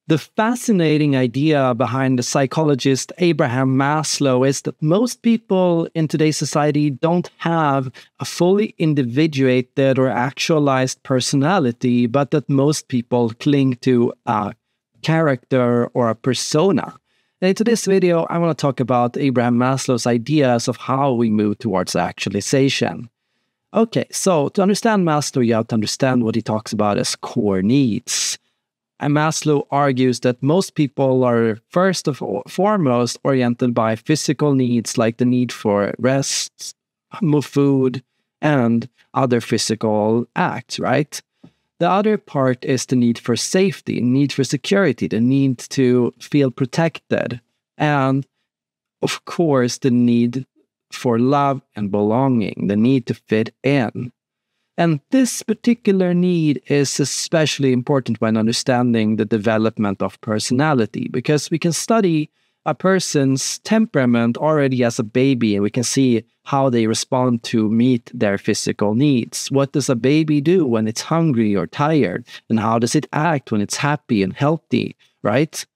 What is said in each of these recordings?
The fascinating idea behind the psychologist Abraham Maslow is that most people in today's society don't have a fully individuated or actualized personality, but that most people cling to a character or a persona. And in today's video, I want to talk about Abraham Maslow's ideas of how we move towards actualization. Okay, so to understand Maslow, you have to understand what he talks about as core needs. And Maslow argues that most people are first of all, foremost oriented by physical needs like the need for rest, food, and other physical acts, right? The other part is the need for safety, need for security, the need to feel protected, and of course, the need for love and belonging, the need to fit in. And this particular need is especially important when understanding the development of personality, because we can study a person's temperament already as a baby, and we can see how they respond to meet their physical needs. What does a baby do when it's hungry or tired? And how does it act when it's happy and healthy, right?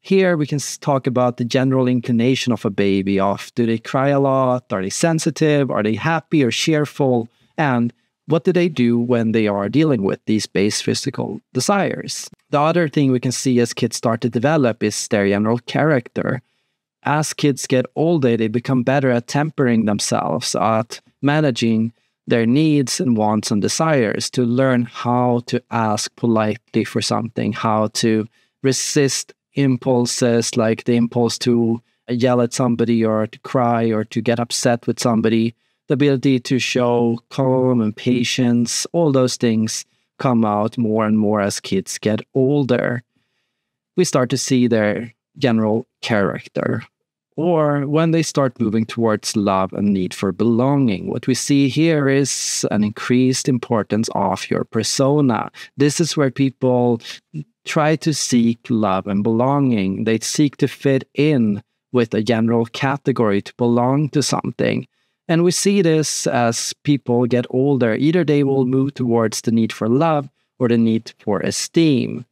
Here we can talk about the general inclination of a baby. Do they cry a lot? Are they sensitive? Are they happy or cheerful? And what do they do when they are dealing with these base physical desires? The other thing we can see as kids start to develop is their general character. As kids get older, they become better at tempering themselves, at managing their needs and wants and desires, to learn how to ask politely for something, how to resist impulses like the impulse to yell at somebody or to cry or to get upset with somebody. The ability to show calm and patience, all those things come out more and more as kids get older. We start to see their general character, or when they start moving towards love and need for belonging. What we see here is an increased importance of your persona. This is where people try to seek love and belonging. They seek to fit in with a general category, to belong to something. And we see this as people get older. Either they will move towards the need for love or the need for esteem.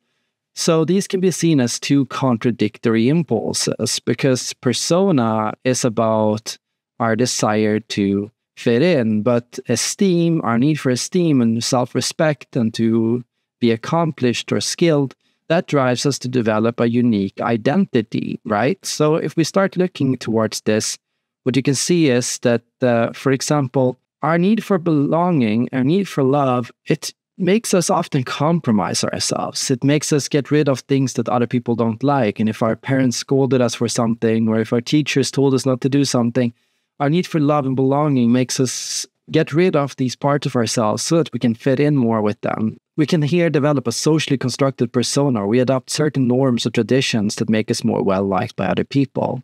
So these can be seen as two contradictory impulses, because persona is about our desire to fit in, but esteem, our need for esteem and self-respect and to be accomplished or skilled, that drives us to develop a unique identity, right? So if we start looking towards this, what you can see is that, for example, our need for belonging, our need for love, it makes us often compromise ourselves. It makes us get rid of things that other people don't like. And if our parents scolded us for something, or if our teachers told us not to do something, our need for love and belonging makes us get rid of these parts of ourselves so that we can fit in more with them. We can here develop a socially constructed persona. We adopt certain norms or traditions that make us more well-liked by other people.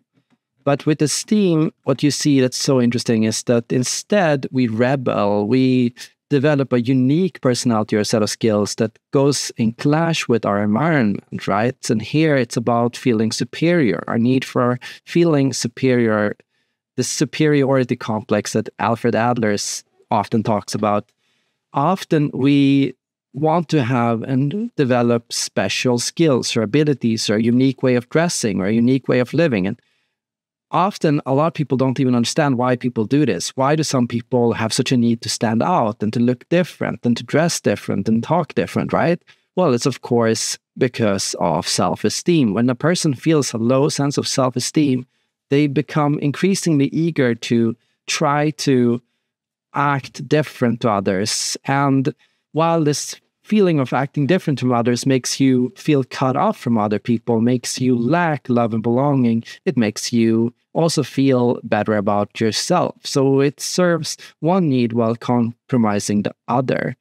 But with esteem, what you see that's so interesting is that instead we rebel, we develop a unique personality or a set of skills that goes in clash with our environment, right? And here it's about feeling superior, our need for feeling superior, the superiority complex that Alfred Adler often talks about. Often we want to have and develop special skills or abilities or a unique way of dressing or a unique way of living. And often, a lot of people don't even understand why people do this. Why do some people have such a need to stand out and to look different and to dress different and talk different, right? Well, it's of course because of self-esteem. When a person feels a low sense of self-esteem, they become increasingly eager to try to act different to others. And while this feeling of acting different from others makes you feel cut off from other people, makes you lack love and belonging, it makes you also feel better about yourself. So it serves one need while compromising the other.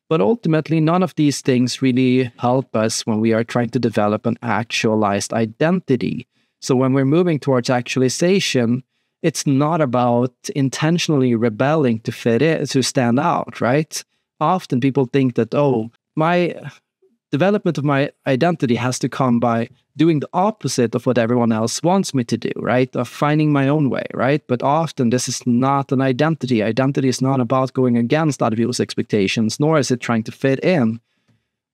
But ultimately, none of these things really help us when we are trying to develop an actualized identity. So when we're moving towards actualization, it's not about intentionally rebelling to fit in, to stand out, right? Often people think that, oh, my development of my identity has to come by doing the opposite of what everyone else wants me to do, right? Of finding my own way, right? But often this is not an identity. Identity is not about going against other people's expectations, nor is it trying to fit in.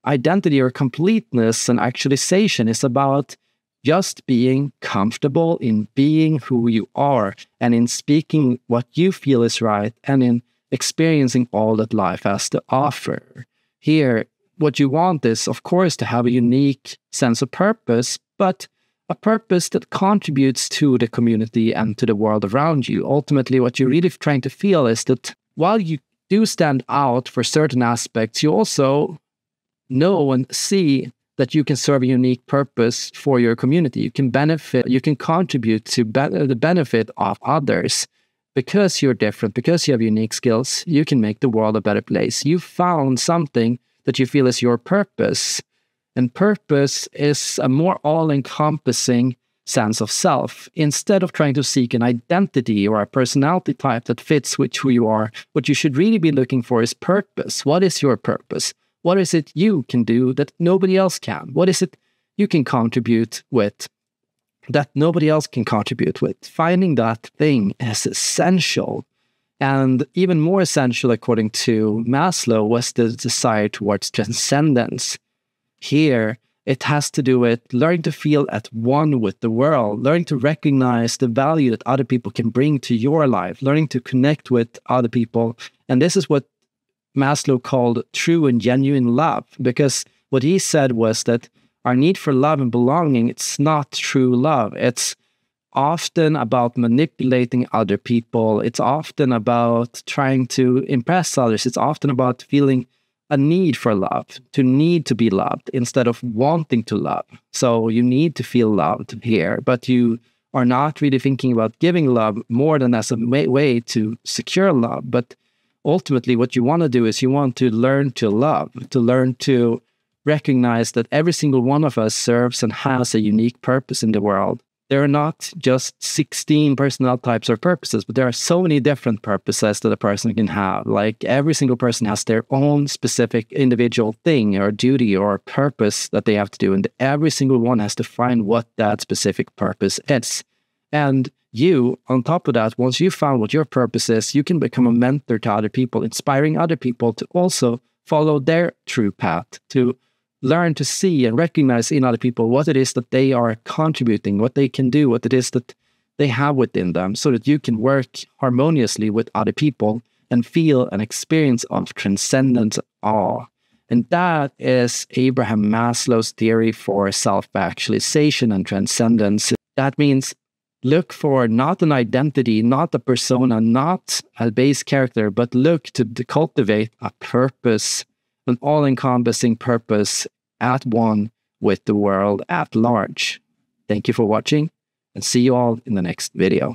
identity or completeness and actualization is about just being comfortable in being who you are and in speaking what you feel is right and in experiencing all that life has to offer. Here, what you want is, of course, to have a unique sense of purpose, but a purpose that contributes to the community and to the world around you. Ultimately, what you're really trying to feel is that while you do stand out for certain aspects, you also know and see that you can serve a unique purpose for your community. You can benefit, you can contribute to the benefit of others. Because you're different, because you have unique skills, you can make the world a better place. You found something that you feel is your purpose. And purpose is a more all-encompassing sense of self. Instead of trying to seek an identity or a personality type that fits with who you are, what you should really be looking for is purpose. What is your purpose? What is it you can do that nobody else can? What is it you can contribute with that nobody else can contribute with? Finding that thing is essential. And even more essential, according to Maslow, was the desire towards transcendence. Here, it has to do with learning to feel at one with the world, learning to recognize the value that other people can bring to your life, learning to connect with other people. And this is what Maslow called true and genuine love, because what he said was that our need for love and belonging, it's not true love. It's often about manipulating other people. It's often about trying to impress others. It's often about feeling a need for love, to need to be loved instead of wanting to love. So you need to feel loved here, but you are not really thinking about giving love more than as a way to secure love. But ultimately, what you want to do is you want to learn to love, to learn to recognize that every single one of us serves and has a unique purpose in the world. There are not just 16 personality types or purposes, but there are so many different purposes that a person can have. Like every single person has their own specific individual thing or duty or purpose that they have to do. And every single one has to find what that specific purpose is. And you, on top of that, once you found what your purpose is, you can become a mentor to other people, inspiring other people to also follow their true path, to learn to see and recognize in other people what it is that they are contributing, what they can do, what it is that they have within them, so that you can work harmoniously with other people and feel an experience of transcendence and awe. And that is Abraham Maslow's theory for self-actualization and transcendence. That means look for not an identity, not a persona, not a base character, but look to cultivate a purpose, an all-encompassing purpose at one with the world at large. Thank you for watching, and see you all in the next video.